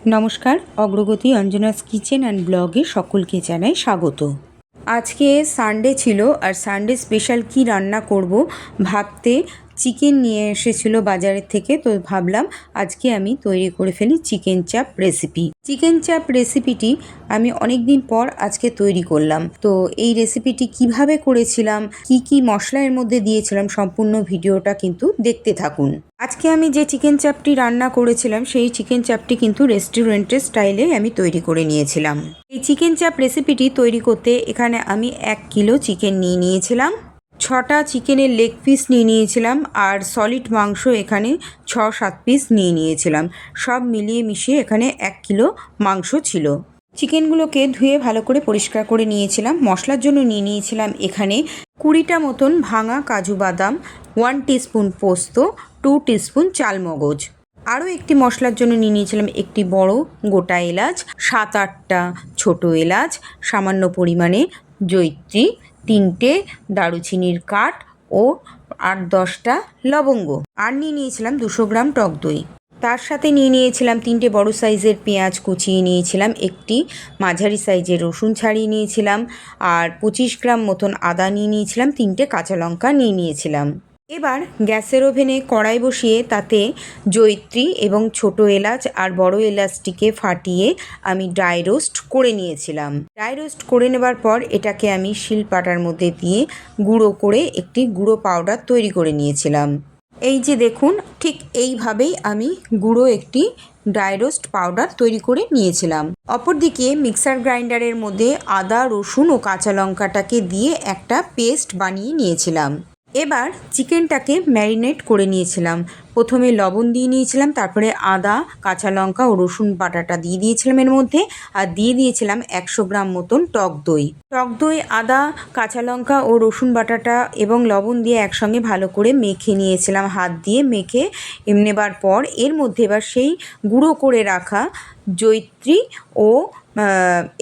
নমস্কার, অগ্রগতি Anjana's kitchen and ব্লগে সকলকে জানাই স্বাগত। আজকে সানডে ছিল, আর সানডে স্পেশাল কি রান্না করব ভাবতে চিকেন নিয়ে এসেছিলো বাজারের থেকে। তো ভাবলাম আজকে আমি তৈরি করে ফেলি চিকেন চাপ রেসিপি। চিকেন চাপ রেসিপিটি আমি অনেক দিন পর আজকে তৈরি করলাম। তো এই রেসিপিটি কিভাবে করেছিলাম, কি কি মশলা এর মধ্যে দিয়েছিলাম, সম্পূর্ণ ভিডিওটা কিন্তু দেখতে থাকুন। আজকে আমি যে চিকেন চাপটি রান্না করেছিলাম সেই চিকেন চাপটি কিন্তু রেস্টুরেন্টের স্টাইলে আমি তৈরি করে নিয়েছিলাম। এই চিকেন চাপ রেসিপিটি তৈরি করতে এখানে আমি 1 কিলো চিকেন নিয়ে নিয়েছিলাম, 6টা চিকেনের লেগ পিস নিয়ে নিয়েছিলাম, আর সলিড মাংস এখানে 6-7 পিস নিয়ে নিয়েছিলাম। সব মিলিয়ে মিশিয়ে এখানে 1 কিলো মাংস ছিল। চিকেনগুলোকে ধুয়ে ভালো করে পরিষ্কার করে নিয়েছিলাম। মশলার জন্য নিয়ে নিয়েছিলাম এখানে 20টা মতন ভাঙা কাজু বাদাম, 1 টিস্পুন পোস্ত, 2 টিস্পুন চালমগজ। আরও একটি মশলার জন্য নিয়ে নিয়েছিলাম একটি বড় গোটা এলাচ, 7-8টা ছোট এলাচ, সামান্য পরিমাণে জয়িত্রী, 3টে দারুচিনির কাঠ ও 8-10টা লবঙ্গ। আর নিয়ে নিয়েছিলাম 200 গ্রাম টক দই। তার সাথে নিয়ে নিয়েছিলাম 3টে বড় সাইজের পেঁয়াজ কুচিয়ে নিয়েছিলাম, একটি মাঝারি সাইজের রসুন ছাড়িয়ে নিয়েছিলাম, আর 25 গ্রাম মতন আদা নিয়ে নিয়েছিলাম, 3টে কাঁচা লঙ্কা নিয়ে নিয়েছিলাম। এবার গ্যাসের ওভেনে কড়াই বসিয়ে তাতে জয়িত্রী এবং ছোট এলাচ আর বড় এলাচটিকে ফাটিয়ে আমি ড্রাই রোস্ট করে নিয়েছিলাম। ড্রাই রোস্ট করে নেবার পর এটাকে আমি শিলপাটার মধ্যে দিয়ে গুঁড়ো করে একটি গুঁড়ো পাউডার তৈরি করে নিয়েছিলাম। এই যে দেখুন, ঠিক এইভাবেই আমি গুঁড়ো একটি ড্রাই রোস্ট পাউডার তৈরি করে নিয়েছিলাম। অপরদিকে মিক্সার গ্রাইন্ডারের মধ্যে আদা, রসুন ও কাঁচা লঙ্কাটাকে দিয়ে একটা পেস্ট বানিয়ে নিয়েছিলাম। এবার চিকেনটাকে ম্যারিনেট করে নিয়েছিলাম। প্রথমে লবণ দিয়ে নিয়েছিলাম, তারপরে আদা, কাঁচা লঙ্কা ও রসুন বাটাটা দিয়ে দিয়েছিলাম এর মধ্যে, আর দিয়ে দিয়েছিলাম 100 গ্রাম মতন টক দই। টক দই, আদা, কাঁচা লঙ্কা ও রসুন বাটাটা এবং লবণ দিয়ে একসঙ্গে ভালো করে মেখে নিয়েছিলাম। হাত দিয়ে মেখে নেবার পর এর মধ্যে এবার সেই গুঁড়ো করে রাখা জয়িত্রী ও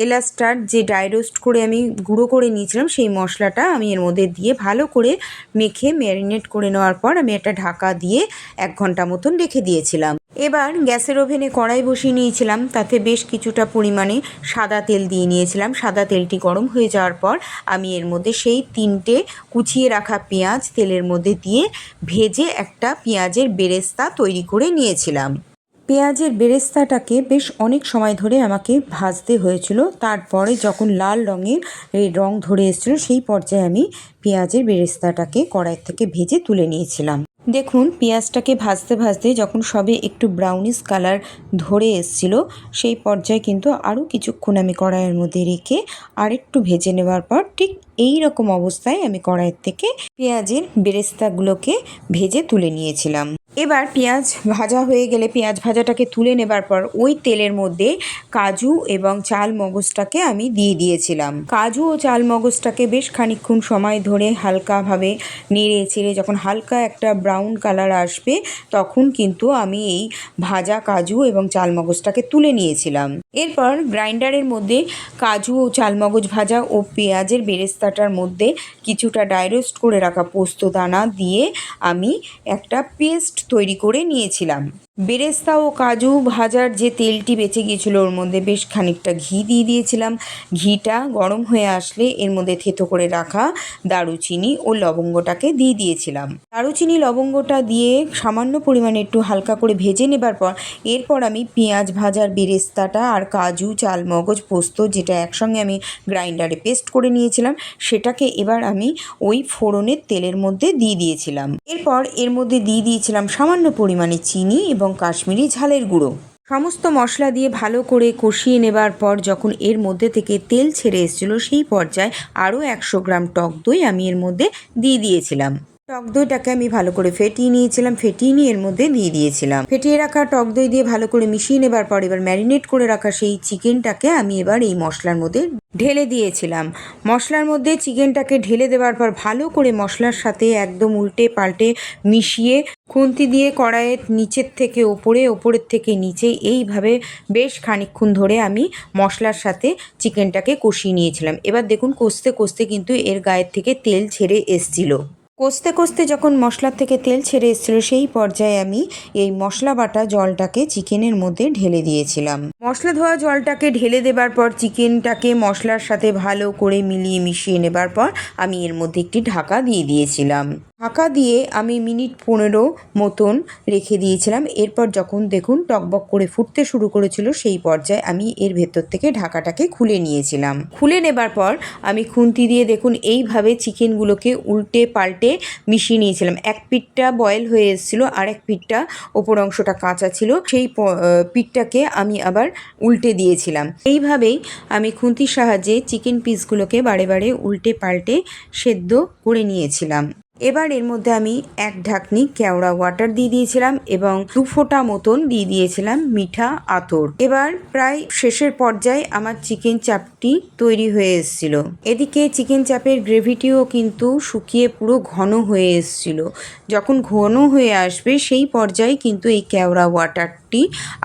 এলাচটার যে ড্রাই রোস্ট করে আমি গুঁড়ো করে নিয়েছিলাম সেই মশলাটা আমি এর মধ্যে দিয়ে ভালো করে মেখে ম্যারিনেট করে নেওয়ার পর আমি একটা ঢাকা দিয়ে 1 ঘন্টা মতন রেখে দিয়েছিলাম। এবার গ্যাসের ওভেনে কড়াই বসিয়ে নিয়েছিলাম, তাতে বেশ কিছুটা পরিমাণে সাদা তেল দিয়ে নিয়েছিলাম। সাদা তেলটি গরম হয়ে যাওয়ার পর আমি এর মধ্যে সেই 3টে কুচিয়ে রাখা পেঁয়াজ তেলের মধ্যে দিয়ে ভেজে একটা পেঁয়াজের বেরেস্তা তৈরি করে নিয়েছিলাম। পেঁয়াজের বেরেস্তাটাকে বেশ অনেক সময় ধরে আমাকে ভাজতে হয়েছিল। তারপরে যখন লাল রঙের রং ধরে এসেছিলো সেই পর্যায়ে আমি পেঁয়াজের বেরেস্তাটাকে কড়াই থেকে ভেজে তুলে নিয়েছিলাম। দেখুন, পেঁয়াজটাকে ভাজতে ভাজতে যখন সবে একটু ব্রাউনিশ কালার ধরে এসেছিলো সেই পর্যায়ে কিন্তু আরও কিছুক্ষণ আমি কড়াইয়ের মধ্যে রেখে আরেকটু ভেজে নেওয়ার পর ঠিক এই রকম অবস্থায় আমি কড়াইয়ের থেকে পেঁয়াজের বেরেস্তাগুলোকে ভেজে তুলে নিয়েছিলাম। এবার পেঁয়াজ ভাজা হয়ে গেলে পেঁয়াজ ভাজাটাকে তুলে নেবার পর ওই তেলের মধ্যে কাজু এবং চাল মগজটাকে আমি দিয়ে দিয়েছিলাম। কাজু ও চাল মগজটাকে বেশ খানিকক্ষণ সময় ধরে হালকাভাবে নেড়ে চেড়ে যখন হালকা একটা ব্রাউন কালার আসবে তখন কিন্তু আমি এই ভাজা কাজু এবং চাল মগজটাকে তুলে নিয়েছিলাম। এরপর গ্রাইন্ডারের মধ্যে কাজু ও চালমগজ ভাজা ও পেঁয়াজের বেরেস্তাটার মধ্যে কিছুটা ড্রাই রোস্ট করে রাখা পোস্ত দানা দিয়ে আমি একটা পেস্ট তৈরি করে নিয়েছিলাম। বেরেস্তা ও কাজু ভাজার যে তেলটি বেঁচে গিয়েছিল ওর মধ্যে বেশ খানিকটা ঘি দিয়ে দিয়েছিলাম। ঘিটা গরম হয়ে আসলে এর মধ্যে থেতো করে রাখা দারুচিনি ও লবঙ্গটাকে দিয়ে দিয়েছিলাম। দারুচিনি লবঙ্গটা দিয়ে সামান্য পরিমাণে একটু হালকা করে ভেজে নেবার পর এরপর আমি পেঁয়াজ ভাজার বেরেস্তাটা আর কাজু, চালমগজ, পোস্ত যেটা একসঙ্গে আমি গ্রাইন্ডারে পেস্ট করে নিয়েছিলাম সেটাকে এবার আমি ওই ফোড়নের তেলের মধ্যে দিয়ে দিয়েছিলাম। এরপর এর মধ্যে দিয়ে দিয়েছিলাম সামান্য পরিমাণে চিনি এবং কাশ্মীরি ঝালের গুঁড়ো। সমস্ত মশলা দিয়ে ভালো করে কষিয়ে নেবার পর যখন এর মধ্যে থেকে তেল ছেড়ে এসেছিলো সেই পর্যায়ে আরও 100 গ্রাম টক দই আমি এর মধ্যে দিয়ে দিয়েছিলাম। টক দইটাকে আমি ভালো করে ফেটিয়ে নিয়েছিলাম, ফেটিয়ে নিয়ে এর মধ্যে দিয়ে দিয়েছিলাম। ফেটিয়ে রাখা টক দই দিয়ে ভালো করে মিশিয়ে নেবার পর এবার ম্যারিনেট করে রাখা সেই চিকেনটাকে আমি এবার এই মশলার মধ্যে ঢেলে দিয়েছিলাম। মশলার মধ্যে চিকেনটাকে ঢেলে দেওয়ার পর ভালো করে মশলার সাথে একদম উল্টে পাল্টে মিশিয়ে খুন্তি দিয়ে কড়াইয়ের নিচের থেকে ওপরে, ওপরের থেকে নিচে এইভাবে বেশ খানিকক্ষণ ধরে আমি মশলার সাথে চিকেনটাকে কষিয়ে নিয়েছিলাম। এবার দেখুন কষতে কষতে কিন্তু এর গায়ের থেকে তেল ছেড়ে এসছিল। কষতে কষতে যখন মশলার থেকে তেল ছেড়ে এসেছিল সেই পর্যায়ে আমি এই মশলা বাটা জলটাকে চিকেনের মধ্যে ঢেলে দিয়েছিলাম। মশলা ধোয়া জলটাকে ঢেলে দেবার পর চিকেনটাকে মশলার সাথে ভালো করে মিলিয়ে মিশিয়ে নেবার পর আমি এর মধ্যে একটি ঢাকা দিয়ে দিয়েছিলাম। ঢাকা দিয়ে আমি মিনিট 15 মতন রেখে দিয়েছিলাম। এরপর যখন দেখুন টকবক করে ফুটতে শুরু করেছিল সেই পর্যায়ে আমি এর ভেতর থেকে ঢাকাটাকে খুলে নিয়েছিলাম। খুলে নেবার পর আমি খুন্তি দিয়ে দেখুন এইভাবে চিকেনগুলোকে উল্টে পাল্টে মিশিয়ে নিয়েছিলাম। এক পিঠটা বয়েল হয়ে এসেছিলো, আর এক পিঠটা ওপর অংশটা কাঁচা ছিল, সেই পিঠটাকে আমি আবার উল্টে দিয়েছিলাম। এইভাবেই আমি খুন্তির সাহায্যে চিকেন পিসগুলোকে বারে বারে উল্টে পাল্টে সেদ্ধ করে নিয়েছিলাম। এবার এর মধ্যে আমি এক ঢাকনি কেওড়া ওয়াটার দিয়ে দিয়েছিলাম এবং 2 ফোঁটা মতন দিয়ে দিয়েছিলাম মিঠা আতর। এবার প্রায় শেষের পর্যায়ে আমার চিকেন চাপটি তৈরি হয়ে এসেছিল। এদিকে চিকেন চাপের গ্রেভিটিও কিন্তু শুকিয়ে পুরো ঘন হয়ে এসেছিল। যখন ঘন হয়ে আসবে সেই পর্যায়ে কিন্তু এই কেওড়া ওয়াটারটি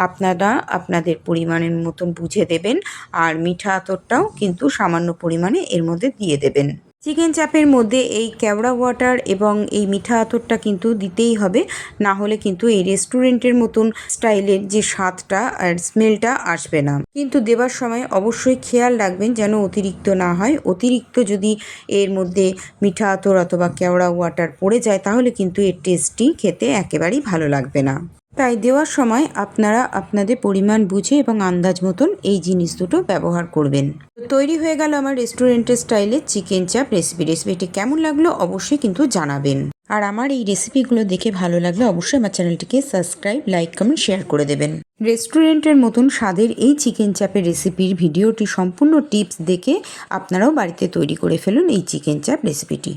আপনারা আপনাদের পরিমাণের মতন বুঝে দেবেন, আর মিঠা আতরটাও কিন্তু সামান্য পরিমাণে এর মধ্যে দিয়ে দেবেন। চিকেন চাপের মধ্যে এই কেওড়া ওয়াটার এবং এই মিঠা আতরটা কিন্তু দিতেই হবে, না হলে কিন্তু এই রেস্টুরেন্টের মতন স্টাইলের যে স্বাদটা আর স্মেলটা আসবে না। কিন্তু দেবার সময় অবশ্যই খেয়াল রাখবেন যেন অতিরিক্ত না হয়। অতিরিক্ত যদি এর মধ্যে মিঠা আতর অথবা কেওড়া ওয়াটার পড়ে যায় তাহলে কিন্তু এর টেস্টটি খেতে একেবারেই ভালো লাগবে না। তাই দেওয়ার সময় আপনারা আপনাদের পরিমাণ বুঝে এবং আন্দাজ মতন এই জিনিস দুটো ব্যবহার করবেন। তৈরি হয়ে গেল আমার রেস্টুরেন্টের স্টাইলে চিকেন চাপ রেসিপি। রেসিপিটি কেমন লাগলো অবশ্যই কিন্তু জানাবেন। আর আমার এই রেসিপিগুলো দেখে ভালো লাগলে অবশ্যই আমার চ্যানেলটিকে সাবস্ক্রাইব, লাইক, কমেন্ট, শেয়ার করে দেবেন। রেস্টুরেন্টের মতন স্বাদের এই চিকেন চাপের রেসিপির ভিডিওটি সম্পূর্ণ টিপস দেখে আপনারাও বাড়িতে তৈরি করে ফেলুন এই চিকেন চাপ রেসিপিটি।